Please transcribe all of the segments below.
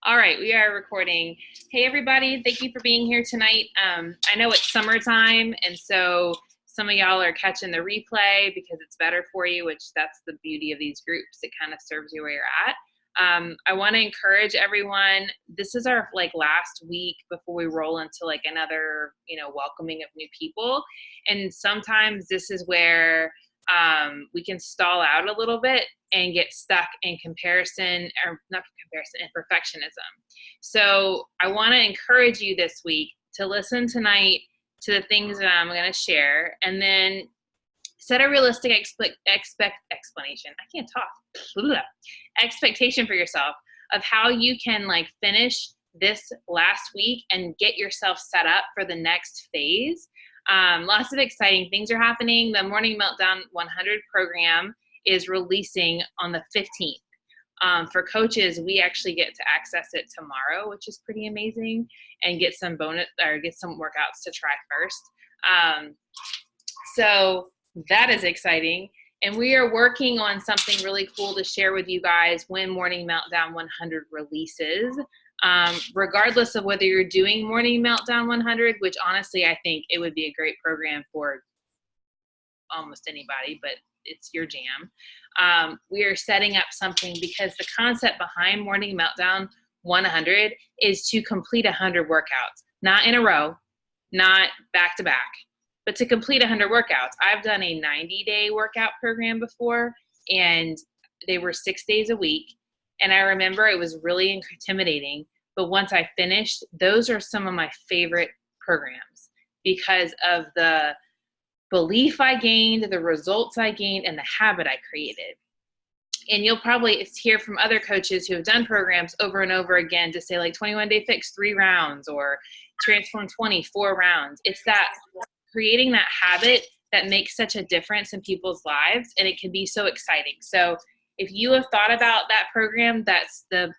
All right, we are recording. Hey, everybody. Thank you for being here tonight. I know it's summertime, and so some of y'all are catching the replay because it's better for you, which that's the beauty of these groups. It kind of serves you where you're at. I want to encourage everyone. This is our last week before we roll into another, welcoming of new people. And sometimes this is where we can stall out a little bit and get stuck in comparison, or not comparison, in perfectionism. So I want to encourage you this week to listen tonight to the things that I'm going to share, and then set a realistic expectation for yourself of how you can finish this last week and get yourself set up for the next phase. Lots of exciting things are happening. The Morning Meltdown 100 program is releasing on the 15th. For coaches, we actually get to access it tomorrow, which is pretty amazing, and get some workouts to try first. So that is exciting. And we are working on something really cool to share with you guys when Morning Meltdown 100 releases. Regardless of whether you're doing Morning Meltdown 100, which honestly I think it would be a great program for almost anybody, but it's your jam. We are setting up something because the concept behind Morning Meltdown 100 is to complete 100 workouts, not in a row, not back to back, but to complete 100 workouts. I've done a 90-day workout program before, and they were 6 days a week. And I remember it was really intimidating, but once I finished, those are some of my favorite programs because of the belief I gained, the results I gained, and the habit I created. And you'll probably hear from other coaches who have done programs over and over again to say 21 Day Fix 3 rounds or Transform 20 4 rounds. It's that creating that habit that makes such a difference in people's lives, and it can be so exciting. So if you have thought about that program, that's the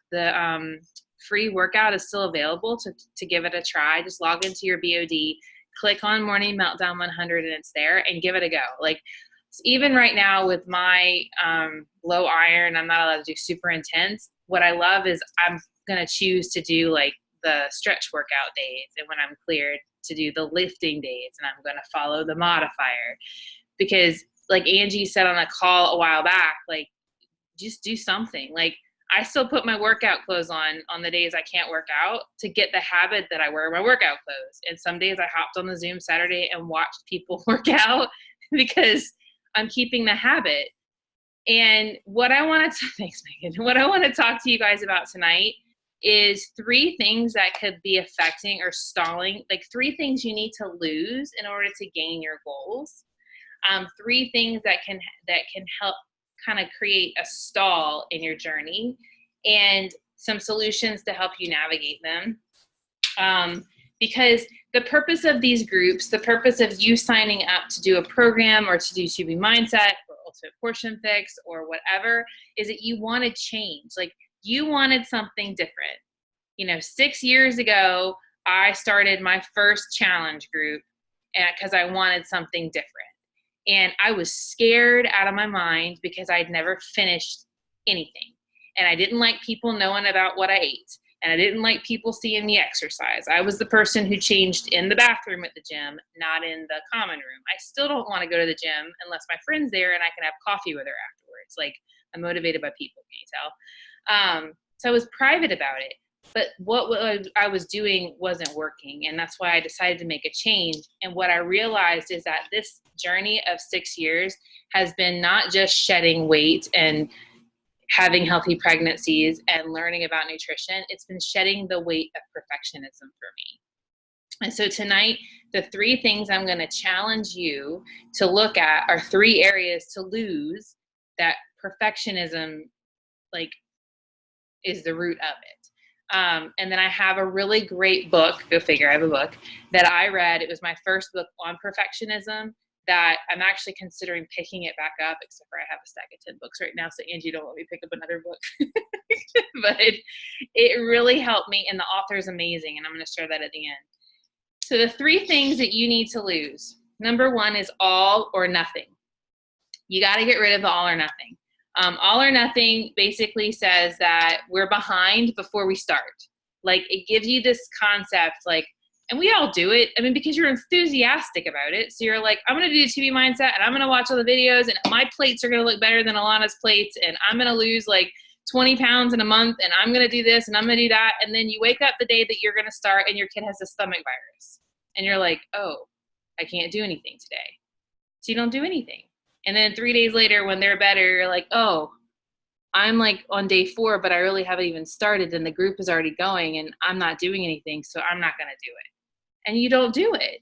free workout is still available to give it a try. Just log into your BOD, click on Morning Meltdown 100, and it's there, and give it a go. Even right now with my low iron, I'm not allowed to do super intense. What I love is I'm going to choose to do the stretch workout days, and when I'm cleared to do the lifting days, and I'm going to follow the modifier. Because Angie said on a call a while back, just do something. I still put my workout clothes on the days I can't work out to get the habit that I wear my workout clothes. And some days I hopped on the Zoom Saturday and watched people work out because I'm keeping the habit. And what I want to, thanks Megan, what I want to talk to you guys about tonight is 3 things that could be affecting or stalling, 3 things you need to lose in order to gain your goals. 3 things that can help kind of create a stall in your journey, and some solutions to help you navigate them. Because the purpose of these groups, the purpose of you signing up to do a program or to do 2B Mindset or Ultimate Portion Fix or whatever, is that you want to change. You wanted something different. 6 years ago, I started my first challenge group because I wanted something different. And I was scared out of my mind because I'd never finished anything. And I didn't like people knowing about what I ate. And I didn't like people seeing me exercise. I was the person who changed in the bathroom at the gym, not in the common room. I still don't want to go to the gym unless my friend's there and I can have coffee with her afterwards. I'm motivated by people, can you tell? So I was private about it. But what I was doing wasn't working, and that's why I decided to make a change. And what I realized is that this journey of 6 years has been not just shedding weight and having healthy pregnancies and learning about nutrition, it's been shedding the weight of perfectionism for me. And so tonight, the 3 things I'm going to challenge you to look at are 3 areas to lose that perfectionism is the root of it. And then I have a really great book, go figure, I have a book that I read. It was my first book on perfectionism that I'm actually considering picking it back up, except for I have a stack of 10 books right now, so Angie, don't let me pick up another book. But it really helped me, and the author is amazing, and I'm going to share that at the end. So the 3 things that you need to lose. Number 1 is all or nothing. You got to get rid of the all or nothing. All or nothing basically says that we're behind before we start. Like, it gives you this concept, like, and we all do it. I mean, because you're enthusiastic about it. So you're like, I'm going to do the 2B mindset, and I'm going to watch all the videos, and my plates are going to look better than Alana's plates, and I'm going to lose like 20 pounds in a month, and I'm going to do this, and I'm going to do that. And then you wake up the day that you're going to start, and your kid has a stomach virus. And you're like, oh, I can't do anything today. So you don't do anything. And then 3 days later, when they're better, you're like, oh, I'm like on day 4, but I really haven't even started, and the group is already going, and I'm not doing anything, so I'm not going to do it. And you don't do it.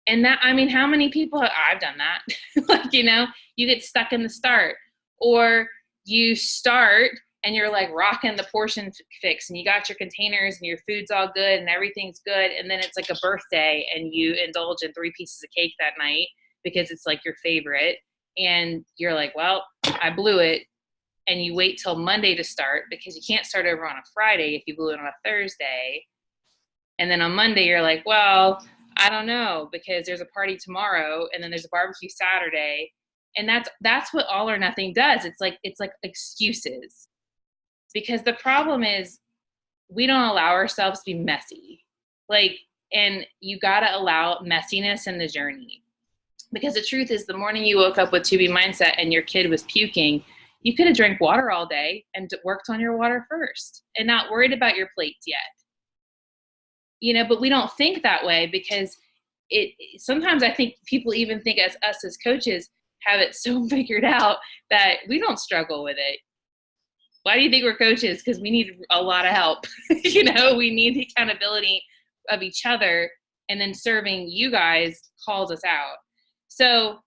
And that, I mean, how many people I've done that. Like, you know, you get stuck in the start, or you start and you're like rocking the portion fix, and you got your containers and your food's all good and everything's good. And then it's like a birthday, and you indulge in 3 pieces of cake that night because it's like your favorite. And you're like, well, I blew it. And you wait till Monday to start, because you can't start over on a Friday if you blew it on a Thursday. And then on Monday, you're like, well, I don't know, because there's a party tomorrow, and then there's a barbecue Saturday. And that's what all or nothing does. It's like excuses. Because the problem is, we don't allow ourselves to be messy. Like, and you got to allow messiness in the journey. Because the truth is, the morning you woke up with 2B mindset and your kid was puking, you could have drank water all day and worked on your water first and not worried about your plates yet. You know, but we don't think that way, because sometimes I think people even think us as coaches have it so figured out that we don't struggle with it. Why do you think we're coaches? Because we need a lot of help. You know, we need the accountability of each other, and then serving you guys calls us out. So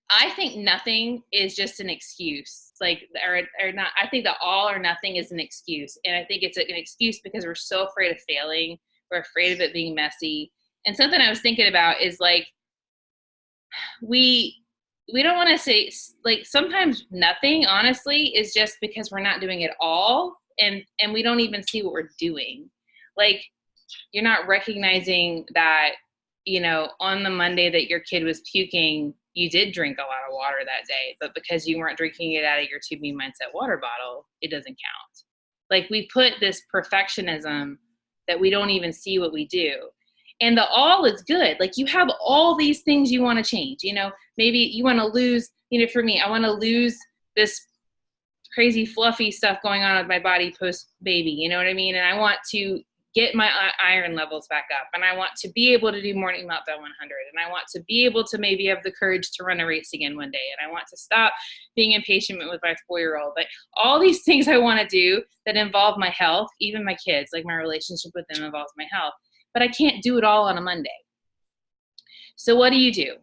I think nothing is just an excuse, like, or not. I think that all or nothing is an excuse. And I think it's an excuse because we're so afraid of failing. We're afraid of it being messy. And something I was thinking about is, like, we don't want to say, like, sometimes nothing, honestly, is just because we're not doing it all. And we don't even see what we're doing. Like, you're not recognizing that, you know, on the Monday that your kid was puking, you did drink a lot of water that day, but because you weren't drinking it out of your 2B mindset water bottle, it doesn't count. Like, we put this perfectionism that we don't even see what we do. And the all is good. Like, you have all these things you want to change. You know, maybe you want to lose, you know, for me, I want to lose this crazy fluffy stuff going on with my body post baby. You know what I mean? And I want to get my iron levels back up, and I want to be able to do morning meltdown 100, and I want to be able to maybe have the courage to run a race again one day, and I want to stop being impatient with my 4-year-old. Like, all these things I want to do that involve my health, even my kids, like my relationship with them involves my health, but I can't do it all on a Monday. So what do?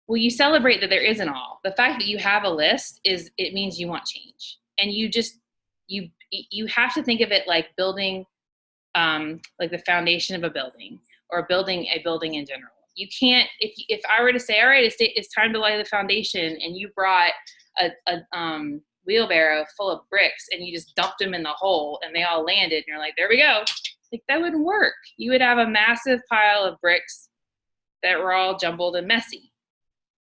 Well, you celebrate that there isn't all. The fact that you have a list it means you want change. And you have to think of it like building, like the foundation of a building, or building a building in general. You can't, if I were to say, all right, it's time to lay the foundation, and you brought a wheelbarrow full of bricks and you just dumped them in the hole and they all landed, and you're like, there we go. Like, that wouldn't work. You would have a massive pile of bricks that were all jumbled and messy.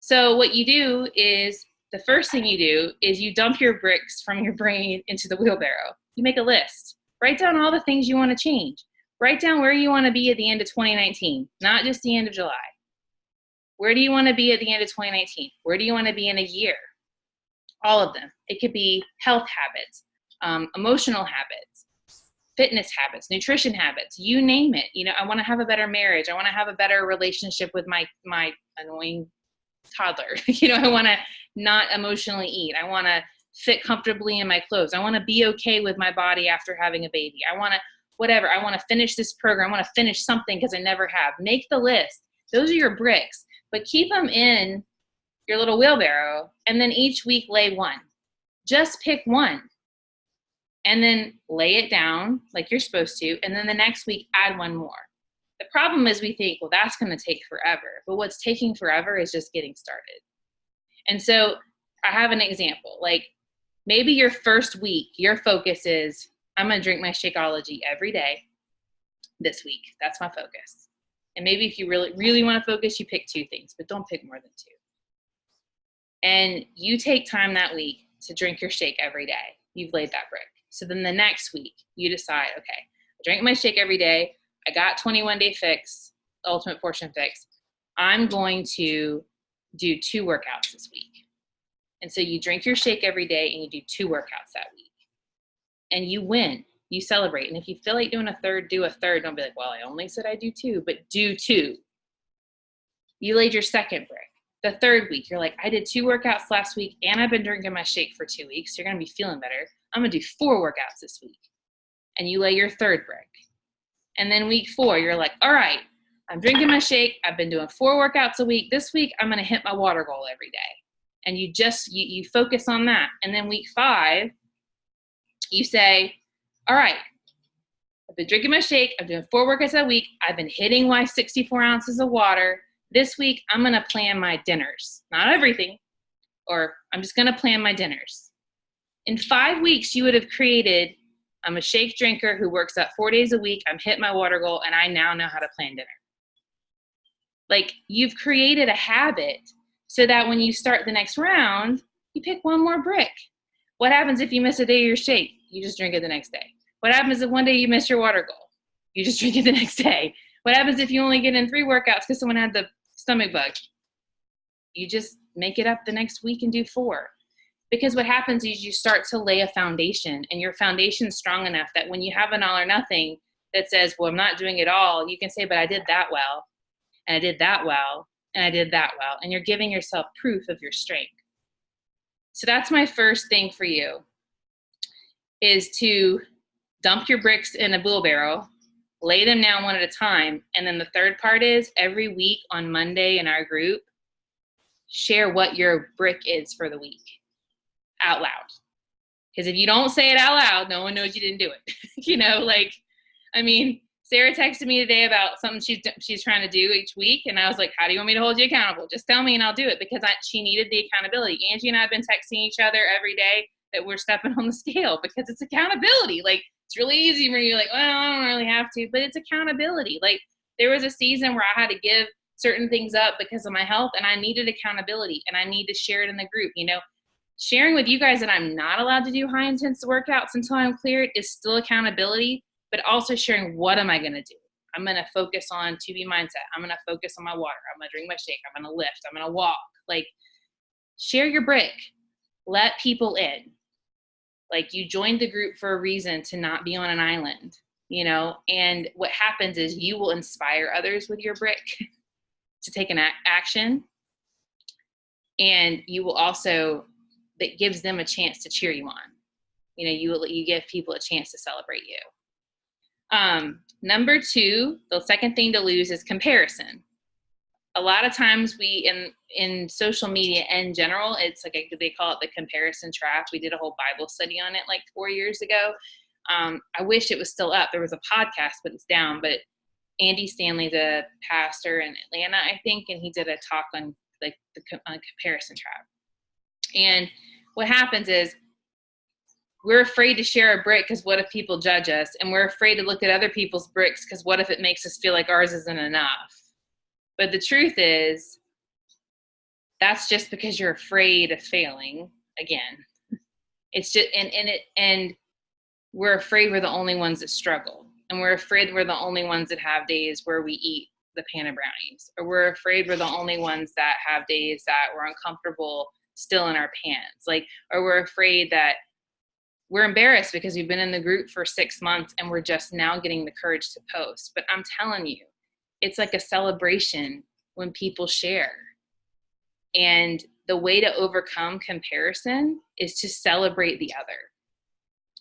So what you do is, the first thing you do is you dump your bricks from your brain into the wheelbarrow. You make a list. Write down all the things you want to change. Write down where you want to be at the end of 2019, not just the end of July. Where do you want to be at the end of 2019? Where do you want to be in a year? All of them. It could be health habits, emotional habits, fitness habits, nutrition habits, you name it. You know, I want to have a better marriage. I want to have a better relationship with my annoying toddler. You know, I want to not emotionally eat. I want to fit comfortably in my clothes. I want to be okay with my body after having a baby. I want to, whatever. I want to finish this program. I want to finish something because I never have. Make the list. Those are your bricks, but keep them in your little wheelbarrow, and then each week lay one. Just pick one, and then lay it down like you're supposed to, and then the next week add one more. The problem is, we think, well, that's going to take forever, but what's taking forever is just getting started. And so I have an example. Like, maybe your first week, your focus is, I'm going to drink my Shakeology every day this week. That's my focus. And maybe if you really, really want to focus, you pick 2 things, but don't pick more than 2. And you take time that week to drink your shake every day. You've laid that brick. So then the next week you decide, okay, I drink my shake every day. I got 21-day fix, ultimate portion fix. I'm going to do 2 workouts this week. And so you drink your shake every day and you do 2 workouts that week. And you win. You celebrate. And if you feel like doing a third, do a third. Don't be like, well, I only said I do 2, but do 2. You laid your second brick. The third week, you're like, I did 2 workouts last week and I've been drinking my shake for 2 weeks. You're going to be feeling better. I'm going to do 4 workouts this week. And you lay your third brick. And then week 4, you're like, all right, I'm drinking my shake. I've been doing 4 workouts a week. This week, I'm going to hit my water goal every day. And you just, you focus on that. And then week 5, you say, all right, I've been drinking my shake. I'm doing 4 workouts a week. I've been hitting my 64 ounces of water. This week, I'm going to plan my dinners. Not everything, or I'm just going to plan my dinners. In 5 weeks, you would have created, I'm a shake drinker who works out 4 days a week. I'm hit my water goal, and I now know how to plan dinner. Like, you've created a habit so that when you start the next round, you pick 1 more brick. What happens if you miss a day of your shake? You just drink it the next day. What happens if one day you miss your water goal? You just drink it the next day. What happens if you only get in 3 workouts because someone had the stomach bug? You just make it up the next week and do 4. Because what happens is you start to lay a foundation, and your foundation's strong enough that when you have an all or nothing that says, well, I'm not doing it all, you can say, but I did that well, and I did that well, and I did that well. And you're giving yourself proof of your strength. So that's my first thing for you, is to dump your bricks in a wheelbarrow, lay them down one at a time. And then the third part is every week on Monday in our group, share what your brick is for the week out loud. Because if you don't say it out loud, no one knows you didn't do it. You know, like, I mean, Sarah texted me today about something she's trying to do each week. And I was like, how do you want me to hold you accountable? Just tell me and I'll do it, because she needed the accountability. Angie and I have been texting each other every day that we're stepping on the scale, because it's accountability. Like, it's really easy when you're like, well, I don't really have to, but it's accountability. Like, there was a season where I had to give certain things up because of my health, and I needed accountability, and I need to share it in the group. You know, sharing with you guys that I'm not allowed to do high intense workouts until I'm cleared is still accountability, but also sharing, what am I going to do? I'm going to focus on 2B mindset. I'm going to focus on my water. I'm going to drink my shake. I'm going to lift. I'm going to walk. Like, share your brick. Let people in. Like, you joined the group for a reason, to not be on an island, you know? And what happens is you will inspire others with your brick to take an action. And you will also, that gives them a chance to cheer you on. You know, you give people a chance to celebrate you. Number 2, the second thing to lose is comparison. A lot of times in social media in general, it's like they call it the comparison trap. We did a whole Bible study on it like 4 years ago. I wish it was still up. There was a podcast, but it's down. But Andy Stanley's a pastor in Atlanta, I think, and he did a talk on like the comparison trap. And what happens is, we're afraid to share a brick because what if people judge us? And we're afraid to look at other people's bricks because what if it makes us feel like ours isn't enough? But the truth is, that's just because you're afraid of failing again. It's just, and we're afraid we're the only ones that struggle. And we're afraid we're the only ones that have days where we eat the pan of brownies. Or we're afraid we're the only ones that have days that we're uncomfortable still in our pants. Like, or we're afraid that we're embarrassed because we've been in the group for 6 months and we're just now getting the courage to post. But I'm telling you, it's like a celebration when people share. And the way to overcome comparison is to celebrate the other.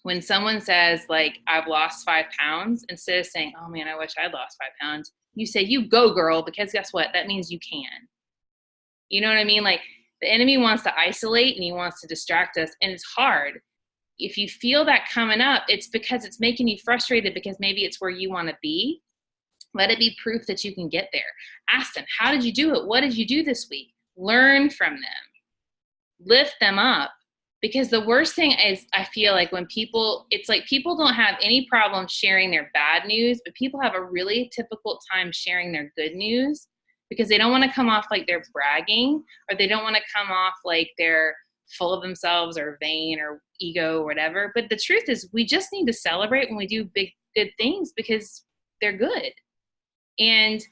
When someone says, like, I've lost 5 pounds, instead of saying, oh man, I wish I'd lost 5 pounds, you say, you go girl, because guess what? That means you can. You know what I mean? Like, the enemy wants to isolate and he wants to distract us, and it's hard. If you feel that coming up, it's because it's making you frustrated, because maybe it's where you want to be. Let it be proof that you can get there. Ask them, how did you do it? What did you do this week? Learn from them. Lift them up. Because the worst thing is, I feel like when people, it's like people don't have any problem sharing their bad news, but people have a really difficult time sharing their good news, because they don't want to come off like they're bragging, or they don't want to come off like they're full of themselves or vain or ego or whatever. But the truth is, we just need to celebrate when we do big, good things because they're good. And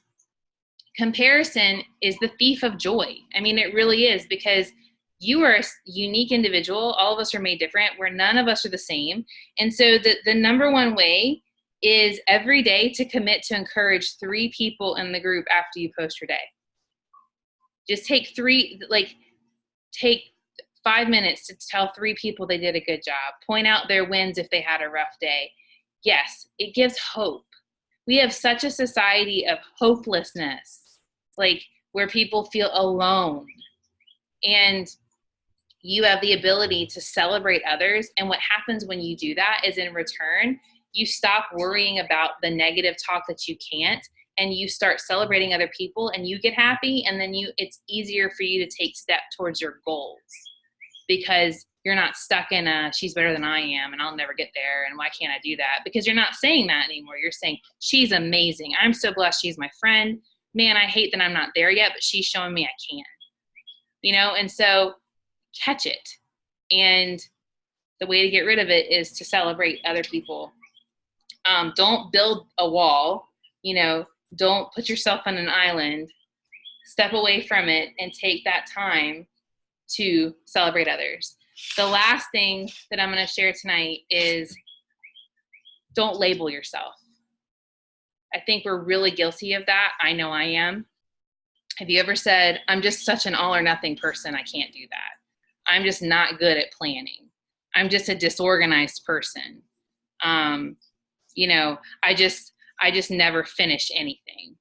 comparison is the thief of joy. I mean, it really is, because you are a unique individual. All of us are made different, where none of us are the same. And so the number one way is every day to commit to encourage 3 people in the group after you post your day. Just take 5 minutes to tell 3 people they did a good job. Point out their wins if they had a rough day. Yes, it gives hope. We have such a society of hopelessness, like where people feel alone. And you have the ability to celebrate others. And what happens when you do that is, in return, you stop worrying about the negative talk that you can't, and you start celebrating other people, and you get happy. And then it's easier for you to take step towards your goals, because you're not stuck in she's better than I am and I'll never get there, and why can't I do that? Because you're not saying that anymore. You're saying, she's amazing. I'm so blessed she's my friend. Man, I hate that I'm not there yet, but she's showing me I can. And so catch it. And the way to get rid of it is to celebrate other people. Don't build a wall, don't put yourself on an island. Step away from it and take that time to celebrate others. The last thing that I'm going to share tonight is, don't label yourself. I think we're really guilty of that. I know I am. Have you ever said, I'm just such an all or nothing person, I can't do that. I'm just not good at planning. I'm just a disorganized person. I just never finish anything.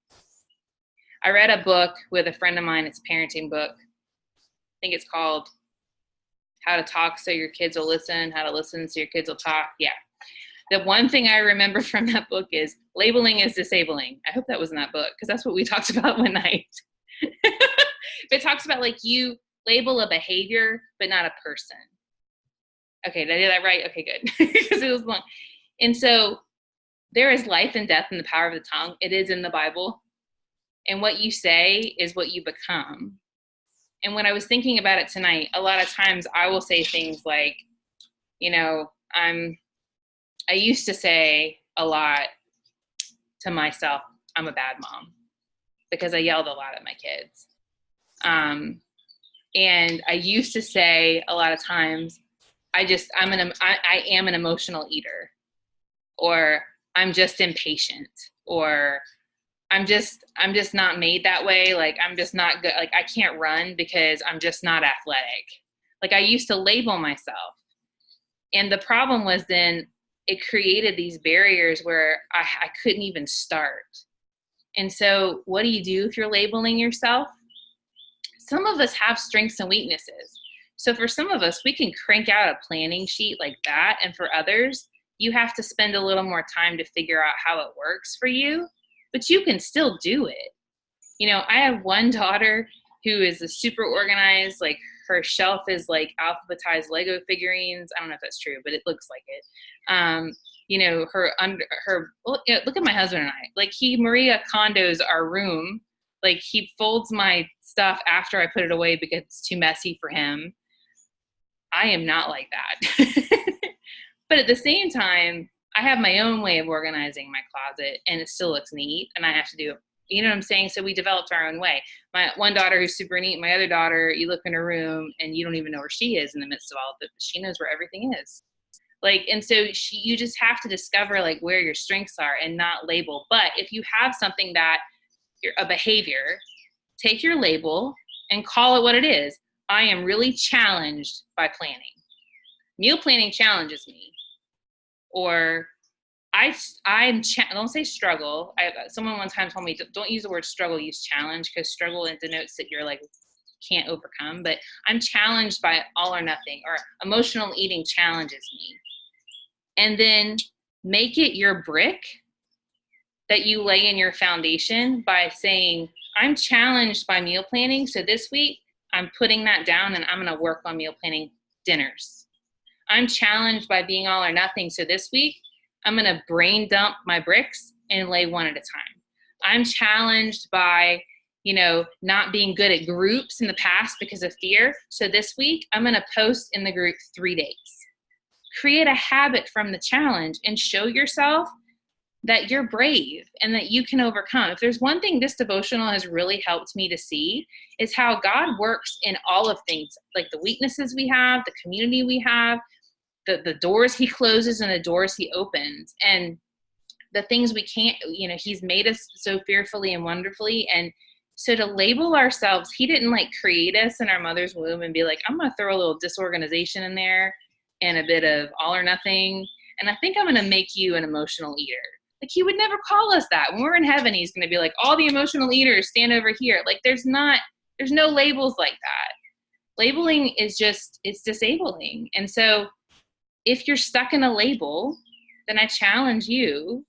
I read a book with a friend of mine. It's a parenting book. I think it's called How to Talk So Your Kids Will Listen, How to Listen So Your Kids Will Talk. Yeah. The one thing I remember from that book is labeling is disabling. I hope that was in that book, because that's what we talked about one night. It talks about, like, you label a behavior, but not a person. Okay, did I do that right? Okay, good. Because it was long. And so there is life and death in the power of the tongue. It is in the Bible. And what you say is what you become. And when I was thinking about it tonight, a lot of times I will say things like, I used to say a lot to myself, I'm a bad mom, because I yelled a lot at my kids. And I used to say a lot of times, I am an emotional eater, or I'm just impatient, or I'm just not made that way. Like, I'm just not good. Like, I can't run because I'm just not athletic. Like, I used to label myself. And the problem was, then it created these barriers where I couldn't even start. And so what do you do if you're labeling yourself? Some of us have strengths and weaknesses. So for some of us, we can crank out a planning sheet like that. And for others, you have to spend a little more time to figure out how it works for you, but you can still do it. I have one daughter who is a super organized, like, her shelf is like alphabetized Lego figurines. I don't know if that's true, but it looks like it. Look at my husband and I, like, Maria condos our room. Like, he folds my stuff after I put it away because it's too messy for him. I am not like that. But at the same time, I have my own way of organizing my closet, and it still looks neat, and I have to do it. You know what I'm saying? So we developed our own way. My one daughter who's super neat. My other daughter, you look in her room and you don't even know where she is in the midst of all of it. She knows where everything is. Like, and so you just have to discover, like, where your strengths are and not label. But if you have something that a behavior, take your label and call it what it is. I am really challenged by planning. Meal planning challenges me. Or don't say struggle. Someone one time told me, don't use the word struggle, use challenge, because struggle, it denotes that you're, like, can't overcome. But I'm challenged by all or nothing, or emotional eating challenges me. And then make it your brick that you lay in your foundation by saying, I'm challenged by meal planning. So this week I'm putting that down and I'm going to work on meal planning dinners. I'm challenged by being all or nothing. So this week I'm going to brain dump my bricks and lay one at a time. I'm challenged by, not being good at groups in the past because of fear. So this week, I'm going to post in the group 3 days. Create a habit from the challenge and show yourself that you're brave and that you can overcome. If there's one thing this devotional has really helped me to see, is how God works in all of things, like the weaknesses we have, the community we have, the doors he closes and the doors he opens, and the things we can't, he's made us so fearfully and wonderfully. And so to label ourselves, he didn't like create us in our mother's womb and be like, I'm going to throw a little disorganization in there and a bit of all or nothing. And I think I'm going to make you an emotional eater. Like, he would never call us that. When we're in heaven, he's going to be like, all the emotional eaters stand over here. Like, there's no labels like that. Labeling is it's disabling. And so if you're stuck in a label, then I challenge you,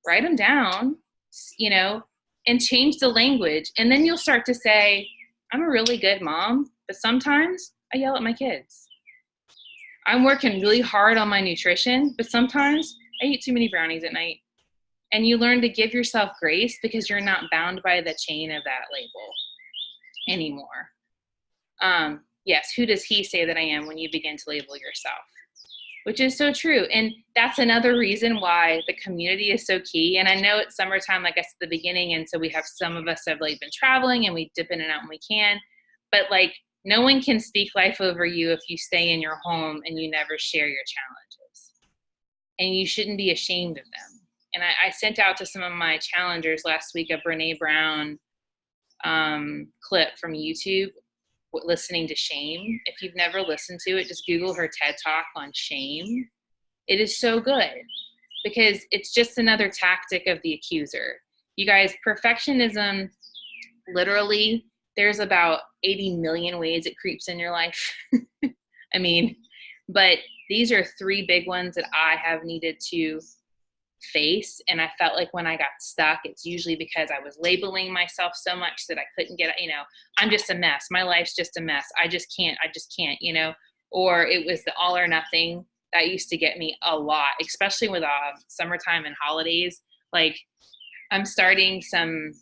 write them down, and change the language. And then you'll start to say, I'm a really good mom, but sometimes I yell at my kids. I'm working really hard on my nutrition, but sometimes I eat too many brownies at night. And you learn to give yourself grace because you're not bound by the chain of that label anymore. Yes, who does he say that I am when you begin to label yourself? Which is so true. And that's another reason why the community is so key. And I know it's summertime, like I said at the beginning, and so we have some of us have like been traveling and we dip in and out when we can. But like, no one can speak life over you if you stay in your home and you never share your challenges. And you shouldn't be ashamed of them. And I sent out to some of my challengers last week a Brene Brown clip from YouTube, listening to shame. If you've never listened to it, just Google her TED Talk on shame. It is so good because it's just another tactic of the accuser. You guys, perfectionism, literally, there's about 80 million ways it creeps in your life. I mean, but these are 3 big ones that I have needed to face. And I felt like when I got stuck, it's usually because I was labeling myself so much that I couldn't get, I'm just a mess. My life's just a mess. I just can't, or it was the all or nothing that used to get me a lot, especially with summertime and holidays. Like, I'm starting some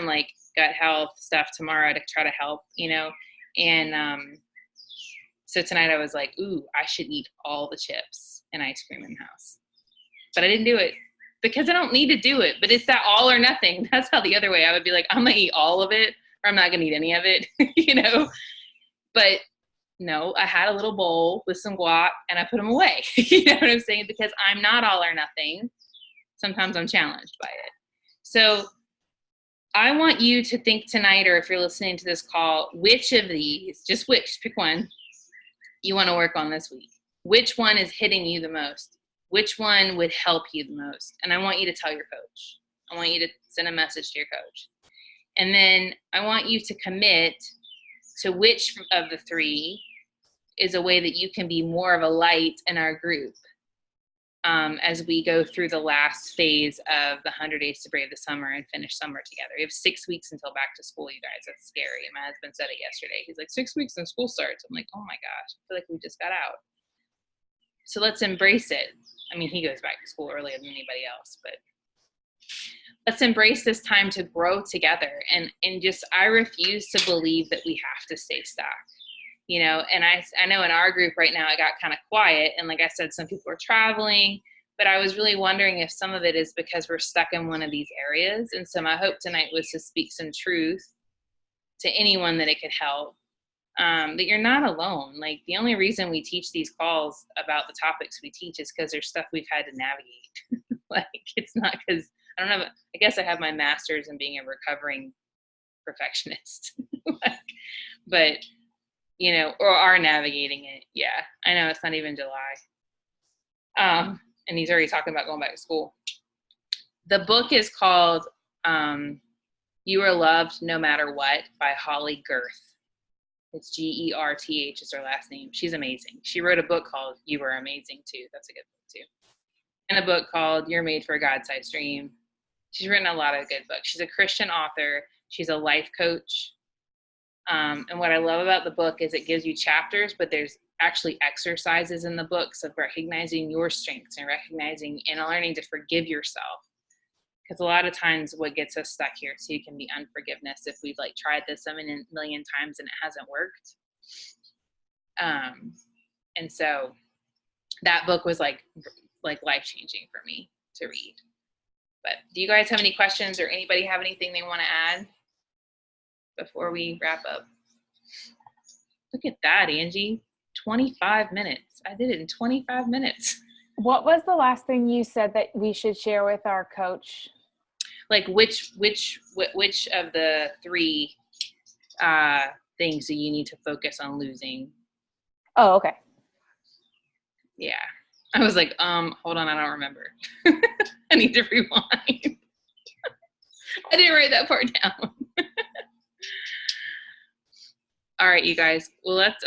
like gut health stuff tomorrow to try to help, and so tonight I was like, ooh, I should eat all the chips and ice cream in the house. But I didn't do it because I don't need to do it. But it's that all or nothing. That's how the other way I would be like, I'm going to eat all of it or I'm not going to eat any of it, But no, I had a little bowl with some guac and I put them away. You know what I'm saying? Because I'm not all or nothing. Sometimes I'm challenged by it. So I want you to think tonight, or if you're listening to this call, which of these, just pick one, you want to work on this week. Which one is hitting you the most? Which one would help you the most? And I want you to tell your coach. I want you to send a message to your coach. And then I want you to commit to which of the 3 is a way that you can be more of a light in our group as we go through the last phase of the 100 Days to Brave the Summer and finish summer together. We have 6 weeks until back to school, you guys. That's scary. My husband said it yesterday. He's like, 6 weeks and school starts. I'm like, oh my gosh, I feel like we just got out. So let's embrace it. I mean, he goes back to school earlier than anybody else, but let's embrace this time to grow together. And just, I refuse to believe that we have to stay stuck. And I know in our group right now, it got kind of quiet. And like I said, some people are traveling, but I was really wondering if some of it is because we're stuck in one of these areas. And so my hope tonight was to speak some truth to anyone that it could help, that you're not alone. Like, the only reason we teach these calls about the topics we teach is because there's stuff we've had to navigate. Like, it's not because I guess I have my master's in being a recovering perfectionist, but or are navigating it. Yeah, I know it's not even July. And he's already talking about going back to school. The book is called You Are Loved No Matter What by Holly Gerth. It's Gerth is her last name. She's amazing. She wrote a book called You Are Amazing too. That's a good book too. And a book called You're Made for a God-Sized Dream. She's written a lot of good books. She's a Christian author. She's a life coach. And what I love about the book is it gives you chapters, but there's actually exercises in the books of recognizing your strengths and recognizing and learning to forgive yourself Because a lot of times what gets us stuck here too can be unforgiveness if we've like tried this a million times and it hasn't worked. And so that book was like life-changing for me to read. But do you guys have any questions, or anybody have anything they want to add before we wrap up? Look at that, Angie. 25 minutes. I did it in 25 minutes. What was the last thing you said that we should share with our coach? Like which of the 3 things do you need to focus on losing? Oh, okay. Yeah. I was like, hold on, I don't remember. I need to rewind. I didn't write that part down. All right, you guys. Well, let's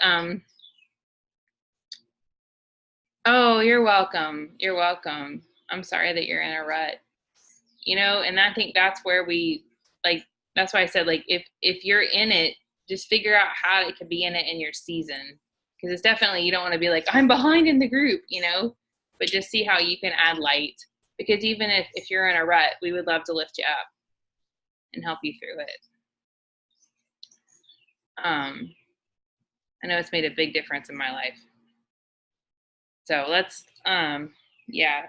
oh, you're welcome. You're welcome. I'm sorry that you're in a rut. You know, and I think that's where we that's why I said, like, if you're in it, just figure out how it could be in it in your season. Because it's definitely, you don't want to be like, I'm behind in the group, you know, but just see how you can add light. Because even if you're in a rut, we would love to lift you up and help you through it. I know it's made a big difference in my life. So let's,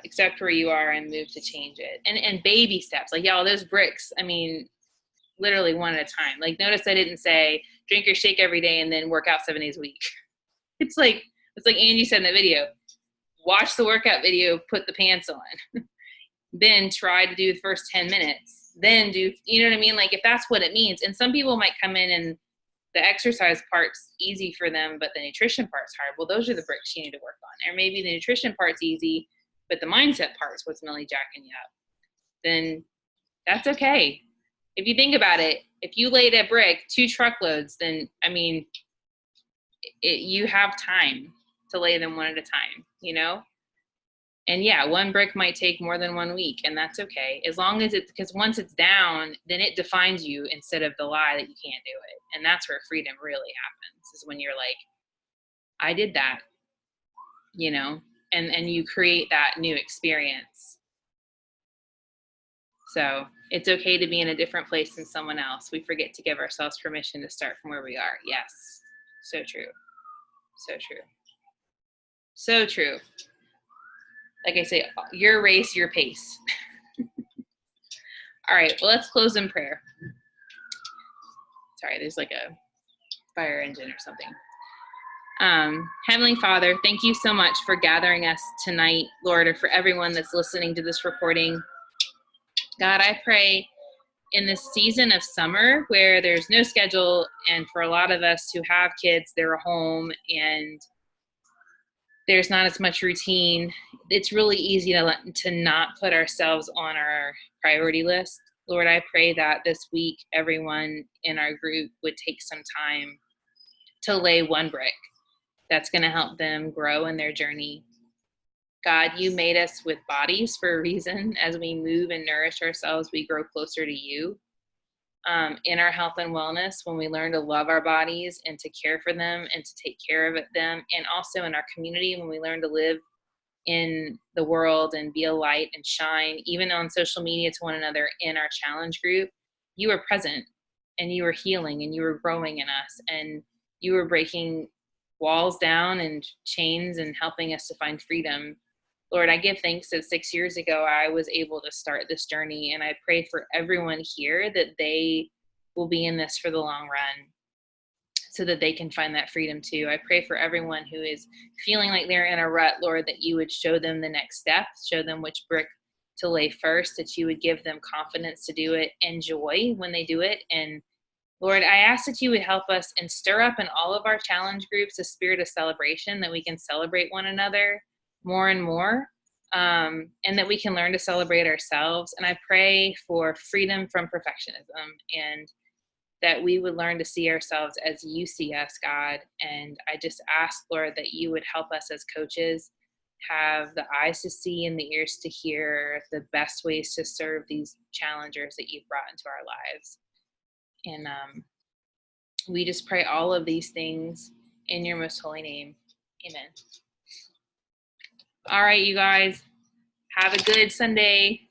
accept where you are and move to change it. And baby steps, like, y'all, those bricks, I mean, literally one at a time. Like, notice I didn't say drink your shake every day and then work out 7 days a week. It's like Angie said in the video, watch the workout video, put the pants on, then try to do the first 10 minutes, then do, you know what I mean? Like, if that's what it means. And some people might come in and the exercise part's easy for them, but the nutrition part's hard. Well, those are the bricks you need to work on. Or maybe the nutrition part's easy, but the mindset part's what's really jacking you up. Then that's okay. If you think about it, if you laid a brick 2 truckloads, then, I mean, you have time to lay them one at a time, you know? And yeah, 1 brick might take more than 1 week, and that's okay. As long as because once it's down, then it defines you instead of the lie that you can't do it. And that's where freedom really happens, is when you're like, I did that, you know, and you create that new experience. So it's okay to be in a different place than someone else. We forget to give ourselves permission to start from where we are. Yes. So true. So true. So true. Like I say, your race, your pace. All right, well, let's close in prayer. Sorry, there's like a fire engine or something. Heavenly Father, thank you so much for gathering us tonight, Lord, or for everyone that's listening to this recording. God, I pray in this season of summer where there's no schedule, and for a lot of us who have kids, they're home and there's not as much routine, it's really easy to not put ourselves on our priority list. Lord, I pray that this week everyone in our group would take some time to lay 1 brick that's going to help them grow in their journey. God, you made us with bodies for a reason. As we move and nourish ourselves, we grow closer to you. In our health and wellness, when we learn to love our bodies and to care for them and to take care of them, and also in our community, when we learn to live in the world and be a light and shine, even on social media, to one another in our challenge group, you are present and you are healing and you are growing in us, and you are breaking walls down and chains and helping us to find freedom. Lord, I give thanks that 6 years ago I was able to start this journey, and I pray for everyone here that they will be in this for the long run so that they can find that freedom too. I pray for everyone who is feeling like they're in a rut, Lord, that you would show them the next step, show them which brick to lay first, that you would give them confidence to do it and joy when they do it. And Lord, I ask that you would help us and stir up in all of our challenge groups a spirit of celebration, that we can celebrate one another more and more, and that we can learn to celebrate ourselves. And I pray for freedom from perfectionism, and that we would learn to see ourselves as you see us, God. And I just ask, Lord, that you would help us as coaches have the eyes to see and the ears to hear the best ways to serve these challengers that you've brought into our lives. And we just pray all of these things in your most holy name. Amen. All right, you guys, have a good Sunday.